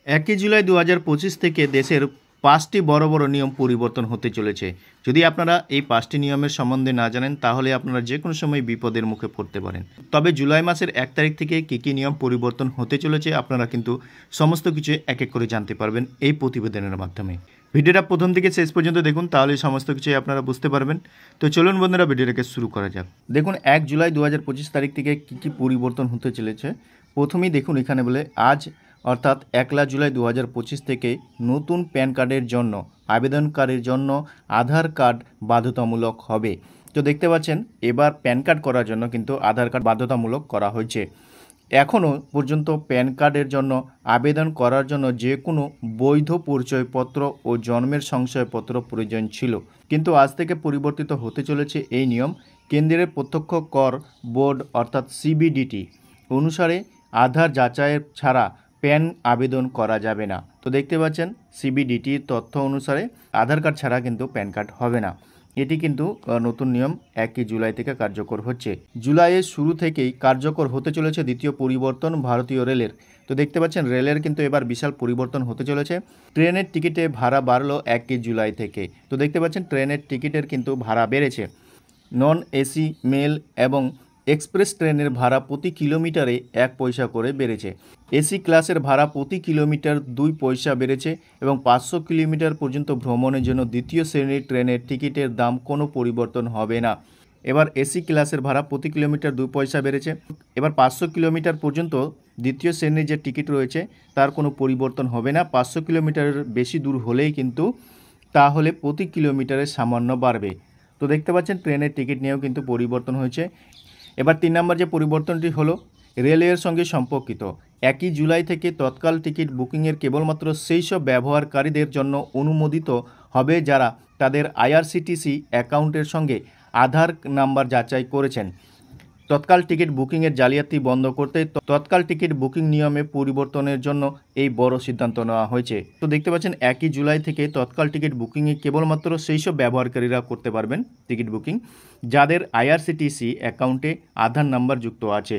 একই জুলাই 2025 থেকে দেশের 5টি বড় বড় নিয়ম পরিবর্তন হতে চলেছে। যদি আপনারা এই 5টি নিয়মের সম্বন্ধে না জানেন তাহলে আপনারা যে কোনো সময় বিপদের মুখে পড়তে পারেন। তবে জুলাই মাসের 1 তারিখ থেকে কী নিয়ম পরিবর্তন হতে চলেছে আপনারা কিন্তু সমস্ত কিছু এক এক করে জানতে পারবেন এই প্রতিবেদনের মাধ্যমে। ভিডিওটা প্রথম থেকে শেষ পর্যন্ত দেখুন, তাহলে সমস্ত কিছুই আপনারা বুঝতে পারবেন। তো চলুন বন্ধুরা, ভিডিওটাকে শুরু করা যাক। দেখুন 1 জুলাই 2025 তারিখ থেকে কী পরিবর্তন হতে চলেছে। প্রথমেই দেখুন এখানে বলে আজ অর্থাৎ 1 জুলাই 2025 থেকে নতুন প্যান কার্ডের জন্য আবেদনকারীর জন্য আধার কার্ড বাধ্যতামূলক হবে। তো দেখতে পাচ্ছেন এবার প্যান কার্ড করার জন্য কিন্তু আধার কার্ড বাধ্যতামূলক করা হয়েছে। এখনও পর্যন্ত প্যান কার্ডের জন্য আবেদন করার জন্য যে কোনো বৈধ পরিচয়পত্র ও জন্মের শংসাপত্র প্রয়োজন ছিল, কিন্তু আজ থেকে পরিবর্তিত হতে চলেছে এই নিয়ম। কেন্দ্রের প্রত্যক্ষ কর বোর্ড অর্থাৎ সিবিডিটি অনুসারে আধার যাচাইয়ের ছাড়া প্যান আবেদন করা যাবে না। তো দেখতে পাচ্ছেন সিবিডিটির তথ্য অনুসারে আধার কার্ড ছাড়া কিন্তু প্যান কার্ড হবে না। এটি কিন্তু নতুন নিয়ম 1 জুলাই থেকে কার্যকর হচ্ছে। জুলাইয়ের শুরু থেকেই কার্যকর হতে চলেছে দ্বিতীয় পরিবর্তন ভারতীয় রেলের। তো দেখতে পাচ্ছেন রেলের কিন্তু এবার বিশাল পরিবর্তন হতে চলেছে। ট্রেনের টিকিটে ভাড়া বাড়লো 1 জুলাই থেকে। তো দেখতে পাচ্ছেন ট্রেনের টিকিটের কিন্তু ভাড়া বেড়েছে। নন এসি মেল এবং এক্সপ্রেস ট্রেনের ভাড়া প্রতি কিলোমিটারে 1 পয়সা করে বেড়েছে। এসি ক্লাসের ভাড়া প্রতি কিলোমিটার 2 পয়সা বেড়েছে এবং 500 কিলোমিটার পর্যন্ত ভ্রমণের জন্য দ্বিতীয় শ্রেণীর ট্রেনের টিকিটের দাম কোনো পরিবর্তন হবে না। এবার এসি ক্লাসের ভাড়া প্রতি কিলোমিটার 2 পয়সা বেড়েছে। এবার 500 কিলোমিটার পর্যন্ত দ্বিতীয় শ্রেণীর যে টিকিট রয়েছে তার কোনো পরিবর্তন হবে না। 500 কিলোমিটারের বেশি দূর হলেই কিন্তু তাহলে প্রতি কিলোমিটারে সামান্য বাড়বে। তো দেখতে পাচ্ছেন ট্রেনের টিকিট নিয়েও কিন্তু পরিবর্তন হয়েছে। এবার 3 নম্বর যে পরিবর্তনটি হলো রেলের সঙ্গে সম্পর্কিত। 1 জুলাই থেকে তৎকাল টিকিট বুকিংয়ের কেবলমাত্র সেই সব ব্যবহারকারীদের জন্য অনুমোদিত হবে যারা তাদের আইআরসিটিসি অ্যাকাউন্টের সঙ্গে আধার নাম্বার যাচাই করেছেন। তৎকাল টিকিট বুকিংয়ের জালিয়াতি বন্ধ করতে তৎকাল টিকিট বুকিং নিয়মে পরিবর্তনের জন্য এই বড় সিদ্ধান্ত নেওয়া হয়েছে। তো দেখতে পাচ্ছেন 1 জুলাই থেকে তৎকাল টিকিট বুকিংয়ে কেবলমাত্র সেই সব ব্যবহারকারীরা করতে পারবেন টিকিট বুকিং যাদের আইআরসিটিসি অ্যাকাউন্টে আধার নাম্বার যুক্ত আছে।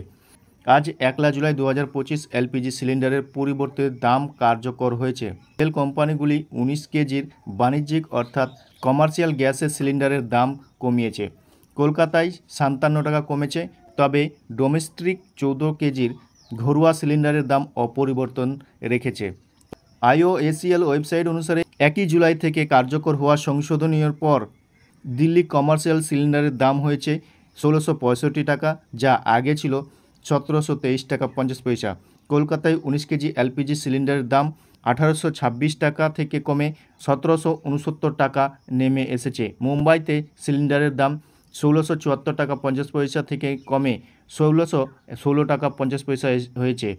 আজ 1 জুলাই 2025 এলপিজি সিলিন্ডারের পরিবর্তে দাম কার্যকর হয়েছে। তেল কোম্পানিগুলি 19 কেজির বাণিজ্যিক অর্থাৎ কমার্শিয়াল গ্যাসের সিলিন্ডারের দাম কমিয়েছে। কলকাতায় 57 টাকা কমেছে, তবে ডোমেস্টিক 14 কেজির ঘরোয়া সিলিন্ডারের দাম অপরিবর্তন রেখেছে। আইওএসিএল ওয়েবসাইট অনুসারে 1 জুলাই থেকে কার্যকর হওয়া সংশোধনীর পর দিল্লি কমার্শিয়াল সিলিন্ডারের দাম হয়েছে 1665 টাকা, যা আগে ছিল 1723 টাকা 50 পয়সা। কলকাতায় 19 কেজি এলপিজি সিলিন্ডারের দাম 1826 টাকা থেকে কমে 1769 টাকা নেমে এসেছে। মুম্বাইতে সিলিন্ডারের দাম 1674 টাকা 50 পয়সা থেকে কমে 1616 টাকা 50 পয়সা হয়েছে।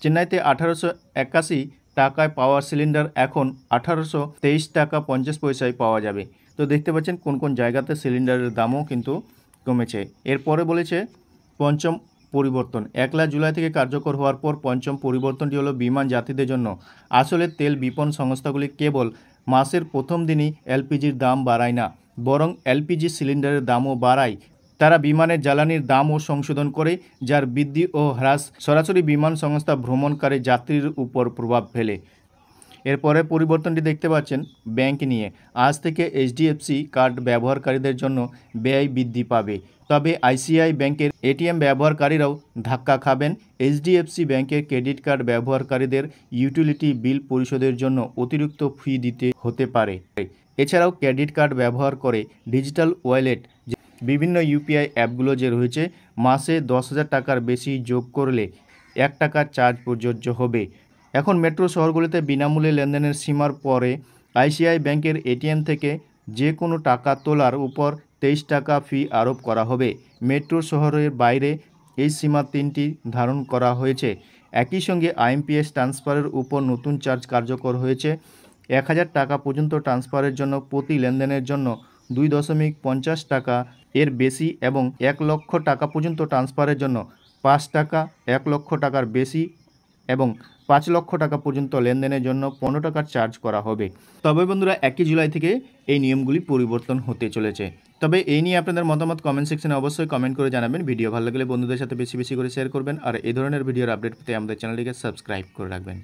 চেন্নাইতে 1881 টাকায় পাওয়া সিলিন্ডার এখন 1823 টাকা 50 পয়সায় পাওয়া যাবে। তো দেখতে পাচ্ছেন কোন কোন জায়গাতে সিলিন্ডারের দামও কিন্তু কমেছে। এরপরে বলেছে পঞ্চম পরিবর্তন 1 জুলাই থেকে কার্যকর হওয়ার পর পঞ্চম পরিবর্তনটি হলো বিমান যাত্রীদের জন্য। আসলে তেল বিপণন সংস্থাগুলি কেবল মাসের প্রথম দিনই এলপিজির দাম বাড়ায় না, বরং এলপিজি সিলিন্ডারের দামও বাড়ায়। তারা বিমানের জ্বালানির দামও সংশোধন করে, যার বৃদ্ধি ও হ্রাস সরাসরি বিমান সংস্থা ভ্রমণকারী যাত্রীর উপর প্রভাব ফেলে। এরপরে পরিবর্তনটি দেখতে পাচ্ছেন ব্যাংক নিয়ে। আজ থেকে এইচডিএফসি কার্ড ব্যবহারকারীদের জন্য ব্যয় বৃদ্ধি পাবে, তবে আইসিআই ব্যাংকের এটিএম ব্যবহারকারীরাও ধাক্কা খাবেন। এইচডিএফসি ব্যাংকের ক্রেডিট কার্ড ব্যবহারকারীদের ইউটিলিটি বিল পরিশোধের জন্য অতিরিক্ত ফি দিতে হতে পারে। এছাড়াও ক্রেডিট কার্ড ব্যবহার করে ডিজিটাল ওয়ালেট বিভিন্ন ইউপিআই অ্যাপগুলো যে রয়েছে মাসে 10,000 টাকার বেশি যোগ করলে 1 টাকার চার্জ প্রযোজ্য হবে। এখন মেট্রো শহরগুলিতে বিনামূল্যে লেনদেনের সীমার পরে আইসিআই ব্যাংকের এটিএম থেকে যে কোনো টাকা তোলার উপর 23 টাকা ফি আরোপ করা হবে। মেট্রো শহরের বাইরে এই সীমা 3টি ধারণ করা হয়েছে। একই সঙ্গে আইএমপিএস ট্রান্সফারের উপর নতুন চার্জ কার্যকর হয়েছে। 1000 টাকা পর্যন্ত ট্রান্সফারের জন্য প্রতি লেনদেনের জন্য 2.50 টাকা এর বেশি এবং 1 লক্ষ টাকা পর্যন্ত ট্রান্সফারের জন্য 5 টাকা, 1 লক্ষ টাকার বেশি এবং 5 লক্ষ টাকা পর্যন্ত লেনদেনের জন্য 15 টাকার চার্জ করা হবে। তবে বন্ধুরা 1 জুলাই থেকে এই নিয়মগুলি পরিবর্তন হতে চলেছে। তবে এই নিয়ে আপনাদের মতামত কমেন্ট সেকশনে অবশ্যই কমেন্ট করে জানাবেন। ভিডিও ভালো লাগলে বন্ধুদের সাথে বেশি বেশি করে শেয়ার করবেন আর এই ধরনের ভিডিওর আপডেট পেতে আমাদের চ্যানেলটিকে সাবস্ক্রাইব করে রাখবেন।